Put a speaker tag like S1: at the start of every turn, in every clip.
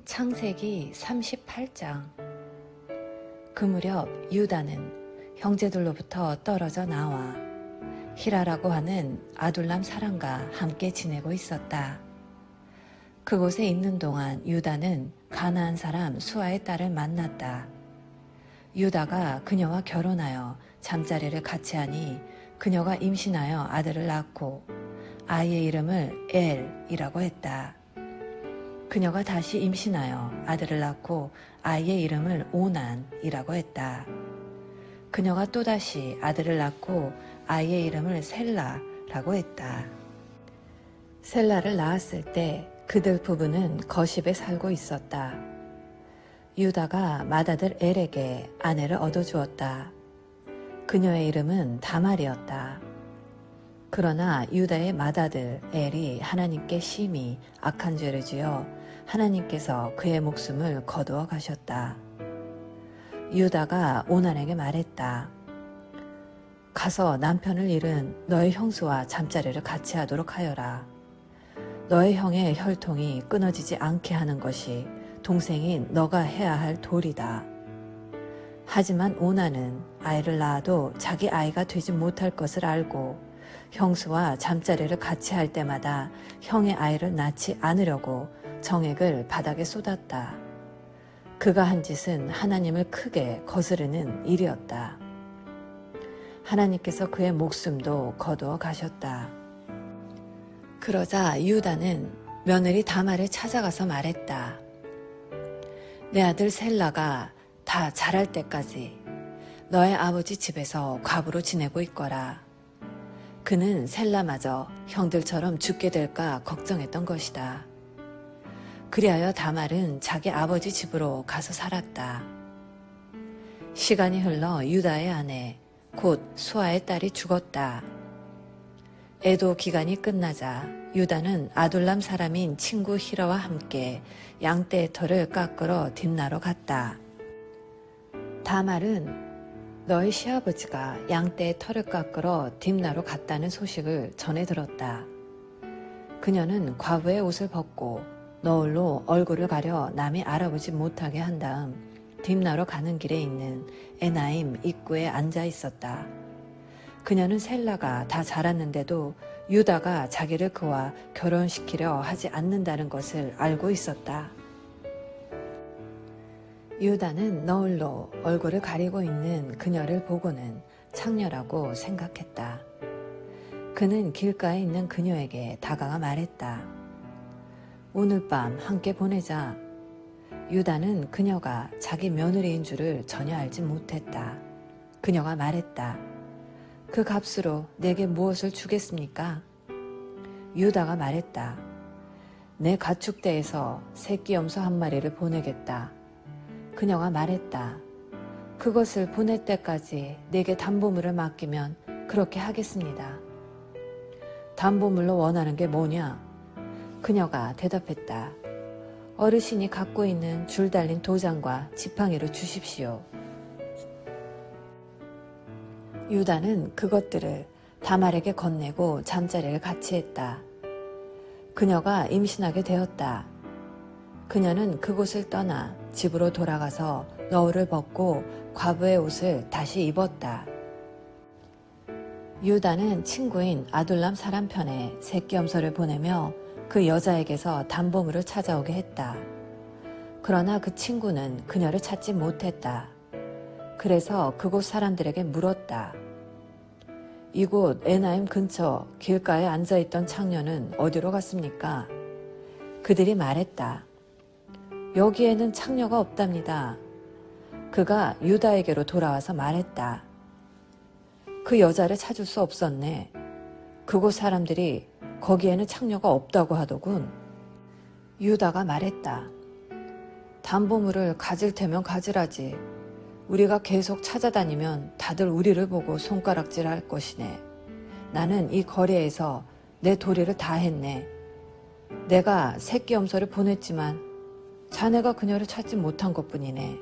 S1: 창세기 38장. 그 무렵 유다는 형제들로부터 떨어져 나와 히라라고 하는 아둘람 사람과 함께 지내고 있었다. 그곳에 있는 동안 유다는 가나안 사람 수아의 딸을 만났다. 유다가 그녀와 결혼하여 잠자리를 같이 하니 그녀가 임신하여 아들을 낳고 아이의 이름을 엘이라고 했다. 그녀가 다시 임신하여 아들을 낳고 아이의 이름을 오난이라고 했다. 그녀가 또다시 아들을 낳고 아이의 이름을 셀라라고 했다. 셀라를 낳았을 때 그들 부부는 거십에 살고 있었다. 유다가 맏아들 엘에게 아내를 얻어주었다. 그녀의 이름은 다말이었다. 그러나 유다의 맏아들 엘이 하나님께 심히 악한 죄를 지어 하나님께서 그의 목숨을 거두어 가셨다. 유다가 오난에게 말했다. 가서 남편을 잃은 너의 형수와 잠자리를 같이 하도록 하여라. 너의 형의 혈통이 끊어지지 않게 하는 것이 동생인 너가 해야 할 도리다. 하지만 오난은 아이를 낳아도 자기 아이가 되지 못할 것을 알고 형수와 잠자리를 같이 할 때마다 형의 아이를 낳지 않으려고 정액을 바닥에 쏟았다. 그가 한 짓은 하나님을 크게 거스르는 일이었다. 하나님께서 그의 목숨도 거두어 가셨다. 그러자 유다는 며느리 다말을 찾아가서 말했다. 내 아들 셀라가 다 자랄 때까지 너의 아버지 집에서 과부로 지내고 있거라. 그는 셀라마저 형들처럼 죽게 될까 걱정했던 것이다. 그리하여 다말은 자기 아버지 집으로 가서 살았다. 시간이 흘러 유다의 아내 곧 수아의 딸이 죽었다. 애도 기간이 끝나자 유다는 아둘람 사람인 친구 히라와 함께 양떼의 털을 깎으러 딥나로 갔다. 다말은 너희 시아버지가 양떼의 털을 깎으러 딥나로 갔다는 소식을 전해 들었다. 그녀는 과부의 옷을 벗고 너울로 얼굴을 가려 남이 알아보지 못하게 한 다음 딥나로 가는 길에 있는 에나임 입구에 앉아 있었다. 그녀는 셀라가 다 자랐는데도 유다가 자기를 그와 결혼시키려 하지 않는다는 것을 알고 있었다. 유다는 너울로 얼굴을 가리고 있는 그녀를 보고는 창녀라고 생각했다. 그는 길가에 있는 그녀에게 다가가 말했다. 오늘 밤 함께 보내자. 유다는 그녀가 자기 며느리인 줄을 전혀 알지 못했다. 그녀가 말했다. 그 값으로 내게 무엇을 주겠습니까? 유다가 말했다. 내 가축대에서 새끼 염소 한 마리를 보내겠다. 그녀가 말했다. 그것을 보낼 때까지 내게 담보물을 맡기면 그렇게 하겠습니다. 담보물로 원하는 게 뭐냐? 그녀가 대답했다. 어르신이 갖고 있는 줄 달린 도장과 지팡이를 주십시오. 유다는 그것들을 다말에게 건네고 잠자리를 같이 했다. 그녀가 임신하게 되었다. 그녀는 그곳을 떠나 집으로 돌아가서 너울을 벗고 과부의 옷을 다시 입었다. 유다는 친구인 아둘람 사람 편에 새끼 염소를 보내며 그 여자에게서 담보물을 찾아오게 했다. 그러나 그 친구는 그녀를 찾지 못했다. 그래서 그곳 사람들에게 물었다. 이곳 에나임 근처 길가에 앉아있던 창녀는 어디로 갔습니까? 그들이 말했다. 여기에는 창녀가 없답니다. 그가 유다에게로 돌아와서 말했다. 그 여자를 찾을 수 없었네. 그곳 사람들이 거기에는 창녀가 없다고 하더군. 유다가 말했다. 담보물을 가질 테면 가지라지. 우리가 계속 찾아다니면 다들 우리를 보고 손가락질할 것이네. 나는 이 거리에서 내 도리를 다 했네. 내가 새끼 염소를 보냈지만 자네가 그녀를 찾지 못한 것뿐이네.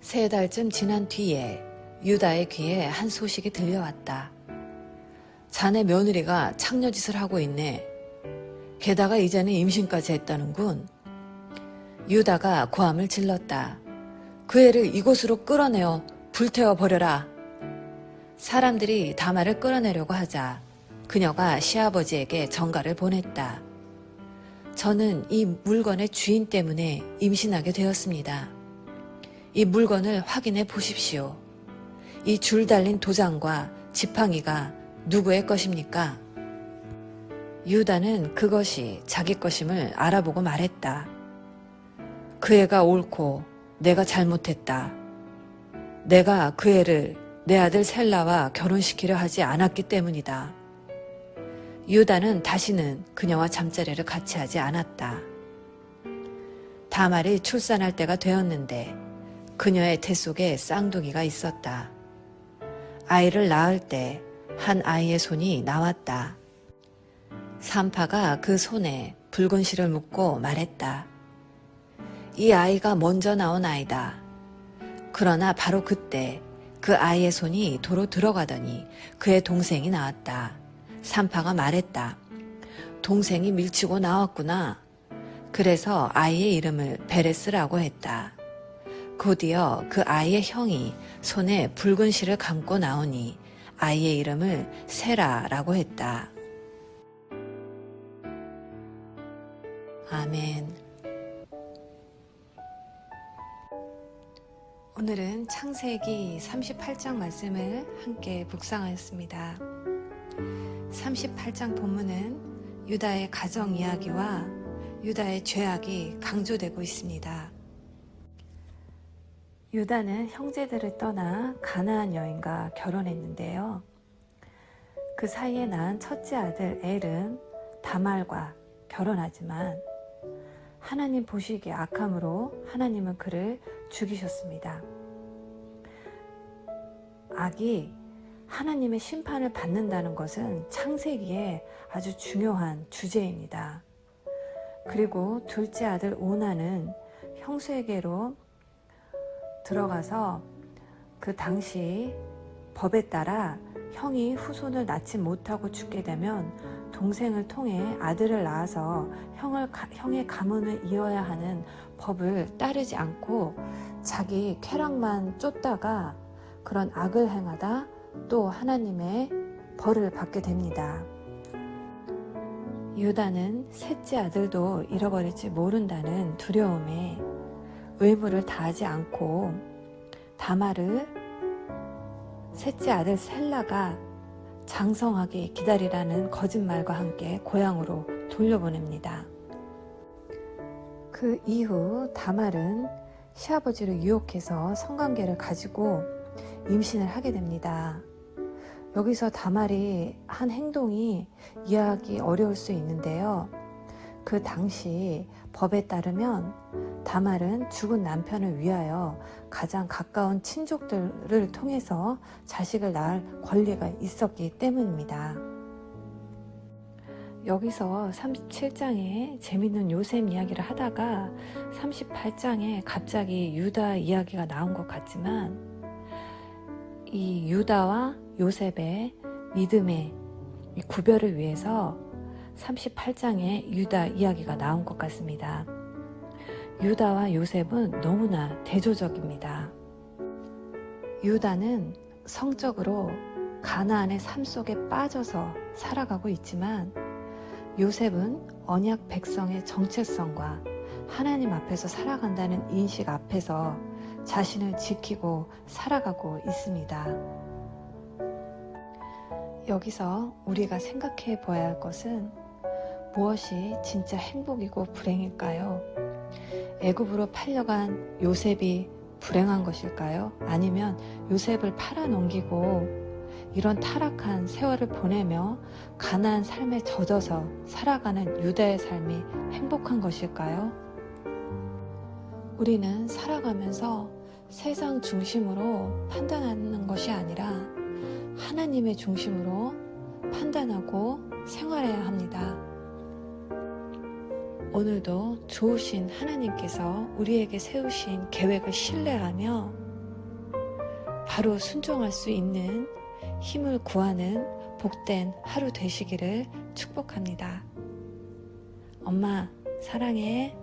S1: 3달쯤 지난 뒤에 유다의 귀에 한 소식이 들려왔다. 자네 며느리가 창녀짓을 하고 있네. 게다가 이제는 임신까지 했다는군. 유다가 고함을 질렀다. 그 애를 이곳으로 끌어내어 불태워 버려라. 사람들이 다말을 끌어내려고 하자 그녀가 시아버지에게 전가를 보냈다. 저는 이 물건의 주인 때문에 임신하게 되었습니다. 이 물건을 확인해 보십시오. 이 줄 달린 도장과 지팡이가 누구의 것입니까? 유다는 그것이 자기 것임을 알아보고 말했다. 그 애가 옳고 내가 잘못했다. 내가 그 애를 내 아들 셀라와 결혼시키려 하지 않았기 때문이다. 유다는 다시는 그녀와 잠자리를 같이 하지 않았다. 다말이 출산할 때가 되었는데 그녀의 태 속에 쌍둥이가 있었다. 아이를 낳을 때 한 아이의 손이 나왔다. 산파가 그 손에 붉은 실을 묶고 말했다. 이 아이가 먼저 나온 아이다. 그러나 바로 그때 그 아이의 손이 도로 들어가더니 그의 동생이 나왔다. 산파가 말했다. 동생이 밀치고 나왔구나. 그래서 아이의 이름을 베레스라고 했다. 곧이어 그 아이의 형이 손에 붉은 실을 감고 나오니 아이의 이름을 세라라고 했다. 아멘. 오늘은 창세기 38장 말씀을 함께 묵상하였습니다. 38장 본문은 유다의 가정 이야기와 유다의 죄악이 강조되고 있습니다. 유다는 형제들을 떠나 가나안 여인과 결혼했는데요. 그 사이에 낳은 첫째 아들 엘은 다말과 결혼하지만 하나님 보시기에 악함으로 하나님은 그를 죽이셨습니다. 악이 하나님의 심판을 받는다는 것은 창세기에 아주 중요한 주제입니다. 그리고 둘째 아들 오나는 형수에게로 들어가서 그 당시 법에 따라 형이 후손을 낳지 못하고 죽게 되면 동생을 통해 아들을 낳아서 형의 가문을 이어야 하는 법을 따르지 않고 자기 쾌락만 쫓다가 그런 악을 행하다 또 하나님의 벌을 받게 됩니다. 유다는 셋째 아들도 잃어버릴지 모른다는 두려움에 의무를 다하지 않고 다말을 셋째 아들 셀라가 장성하게 기다리라는 거짓말과 함께 고향으로 돌려보냅니다. 그 이후 다말은 시아버지를 유혹해서 성관계를 가지고 임신을 하게 됩니다. 여기서 다말이 한 행동이 이해하기 어려울 수 있는데요. 그 당시 법에 따르면 다말은 죽은 남편을 위하여 가장 가까운 친족들을 통해서 자식을 낳을 권리가 있었기 때문입니다. 여기서 37장에 재밌는 요셉 이야기를 하다가 38장에 갑자기 유다 이야기가 나온 것 같지만 이 유다와 요셉의 믿음의 구별을 위해서 38장에 유다 이야기가 나온 것 같습니다. 유다와 요셉은 너무나 대조적입니다. 유다는 성적으로 가나안의 삶 속에 빠져서 살아가고 있지만 요셉은 언약 백성의 정체성과 하나님 앞에서 살아간다는 인식 앞에서 자신을 지키고 살아가고 있습니다. 여기서 우리가 생각해 보아야 할 것은 무엇이 진짜 행복이고 불행일까요? 애굽으로 팔려간 요셉이 불행한 것일까요? 아니면 요셉을 팔아넘기고 이런 타락한 세월을 보내며 가나안 삶에 젖어서 살아가는 유다의 삶이 행복한 것일까요? 우리는 살아가면서 세상 중심으로 판단하는 것이 아니라 하나님의 중심으로 판단하고 생활해야 합니다. 오늘도 좋으신 하나님께서 우리에게 세우신 계획을 신뢰하며 바로 순종할 수 있는 힘을 구하는 복된 하루 되시기를 축복합니다. 엄마, 사랑해.